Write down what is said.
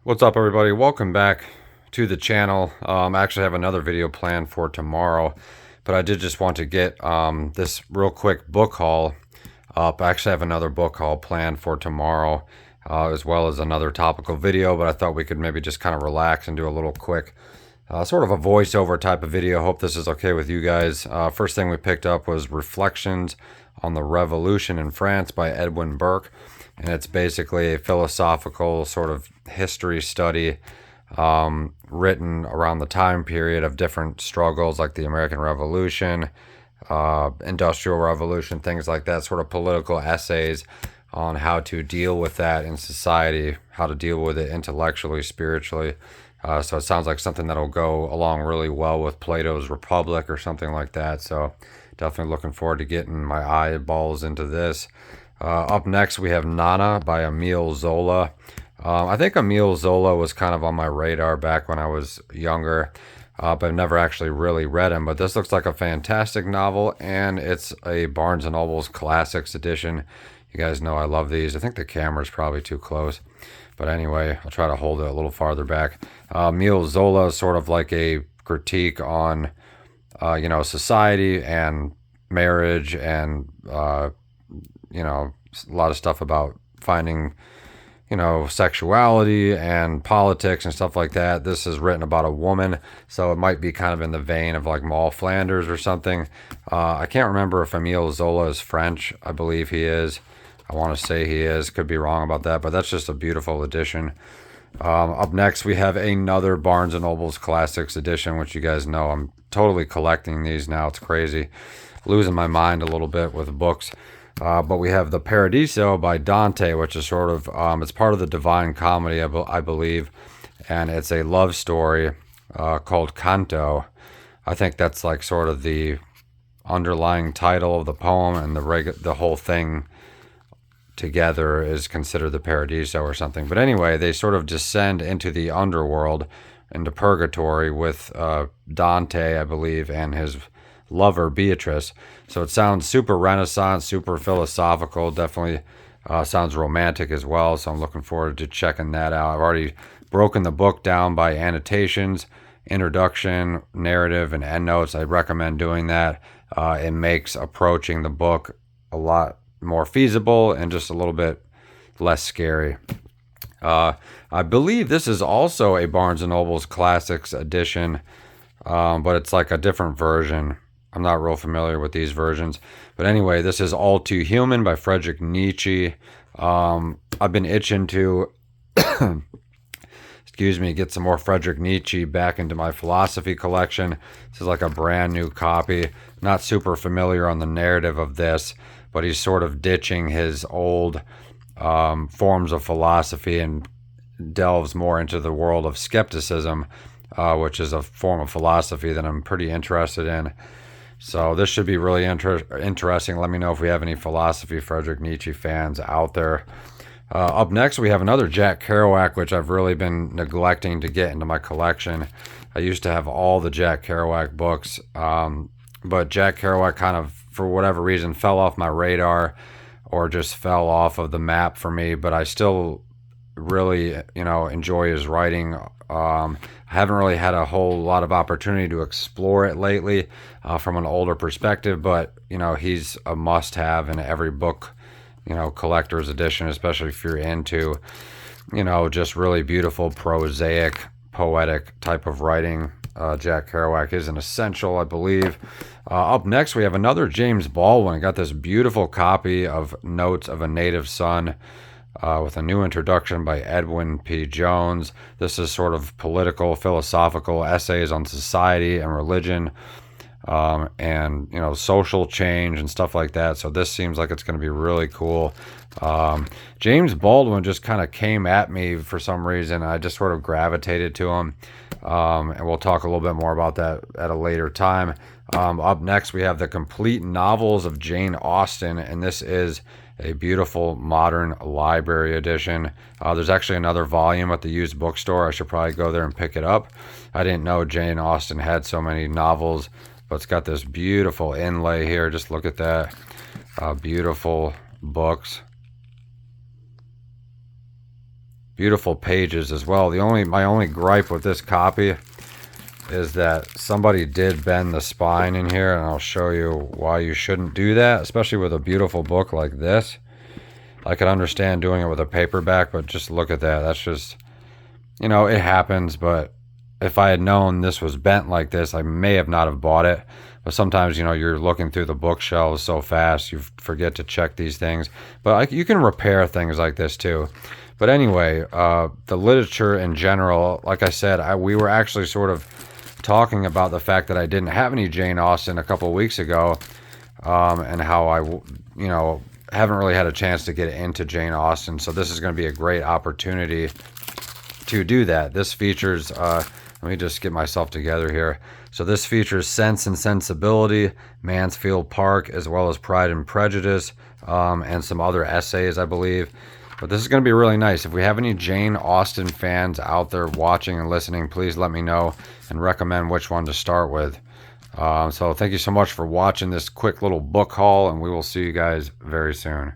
What's up, everybody? Welcome back to the channel. I actually have another video planned for tomorrow, but I did just want to get this real quick book haul up. I actually have another book haul planned for tomorrow, as well as another topical video, but I thought we could maybe just kind of relax and do a little quick sort of a voiceover type of video. Hope this is okay with you guys. First thing we picked up was Reflections on the Revolution in France by Edwin Burke, and it's basically a philosophical sort of history study written around the time period of different struggles like the American Revolution, Industrial Revolution, things like that, sort of political essays on how to deal with that in society, how to deal with it intellectually, spiritually. So it sounds like something that'll go along really well with Plato's Republic or something like that. So definitely looking forward to getting my eyeballs into this. Up next, we have Nana by Emile Zola. I think Emile Zola was kind of on my radar back when I was younger, but I've never actually really read him. But this looks like a fantastic novel, and it's a Barnes & Noble's Classics edition. You guys know I love these. I think the camera's probably too close. But anyway, I'll try to hold it a little farther back. Emile Zola is sort of like a critique on, society and marriage and, a lot of stuff about finding, sexuality and politics and stuff like that. This is written about a woman, so it might be kind of in the vein of like Moll Flanders or something. I can't remember if Emile Zola is French. I believe he is. I want to say he is. Could be wrong about that, but that's just a beautiful edition. Up next, we have another Barnes & Noble's Classics edition, which you guys know I'm totally collecting these now. It's crazy. Losing my mind a little bit with books. But we have the Paradiso by Dante, which is sort of, it's part of the Divine Comedy, I believe. And it's a love story called Canto. I think that's like sort of the underlying title of the poem, and the whole thing together is considered the Paradiso or something. But anyway, they sort of descend into the underworld, into purgatory with Dante, I believe, and his lover Beatrice. So it sounds super Renaissance, super philosophical. Definitely sounds romantic as well. So I'm looking forward to checking that out. I've already broken the book down by annotations, introduction, narrative, and endnotes. I recommend doing that. It makes approaching the book a lot more feasible and just a little bit less scary. I believe this is also a Barnes & Noble's Classics edition, but it's like a different version. I'm not real familiar with these versions. But anyway, this is All Too Human by Friedrich Nietzsche. I've been itching to, get some more Friedrich Nietzsche back into my philosophy collection. This is like a brand new copy. Not super familiar on the narrative of this, but he's sort of ditching his old forms of philosophy and delves more into the world of skepticism, which is a form of philosophy that I'm pretty interested in. So this should be really interesting. Let me know if we have any philosophy Friedrich Nietzsche fans out there. Up next, we have another Jack Kerouac, which I've really been neglecting to get into my collection. I used to have all the Jack Kerouac books, but Jack Kerouac kind of, for whatever reason, fell off my radar or just fell off of the map for me, but I still really, enjoy his writing. I haven't really had a whole lot of opportunity to explore it lately from an older perspective, but, he's a must-have in every book, collector's edition, especially if you're into, just really beautiful, prosaic, poetic type of writing. Jack Kerouac is an essential, I believe. Up next, we have another James Baldwin. I got this beautiful copy of Notes of a Native Son with a new introduction by Edwin P. Jones. This is sort of political, philosophical essays on society and religion, and social change and stuff like that. So this seems like it's going to be really cool. James Baldwin just kind of came at me for some reason. I just sort of gravitated to him, and we'll talk a little bit more about that at a later time. Up next, we have the Complete Novels of Jane Austen, and this is a beautiful modern library edition. There's actually another volume at the used bookstore. I should probably go there and pick it up. I didn't know Jane Austen had so many novels, but it's got this beautiful inlay here. Just look at that. Beautiful books. beautiful pages as well. My only gripe with this copy is that somebody did bend the spine in here, and I'll show you why you shouldn't do that, especially with a beautiful book like this. I could understand doing it with a paperback, but just look at that. That's just, you know, it happens, but if I had known this was bent like this, I may have not have bought it. But sometimes, you know, you're looking through the bookshelves so fast, you forget to check these things. But you can repair things like this too. But anyway, the literature in general, like I said, we were actually sort of talking about the fact that I didn't have any Jane Austen a couple of weeks ago, and how you know, haven't really had a chance to get into Jane Austen. So this is going to be a great opportunity to do that. This features, let me just get myself together here. So this features Sense and Sensibility, Mansfield Park, as well as Pride and Prejudice, and some other essays, I believe. But this is going to be really nice. If we have any Jane Austen fans out there watching and listening, please let me know and recommend which one to start with. So thank you so much for watching this quick little book haul, and we will see you guys very soon.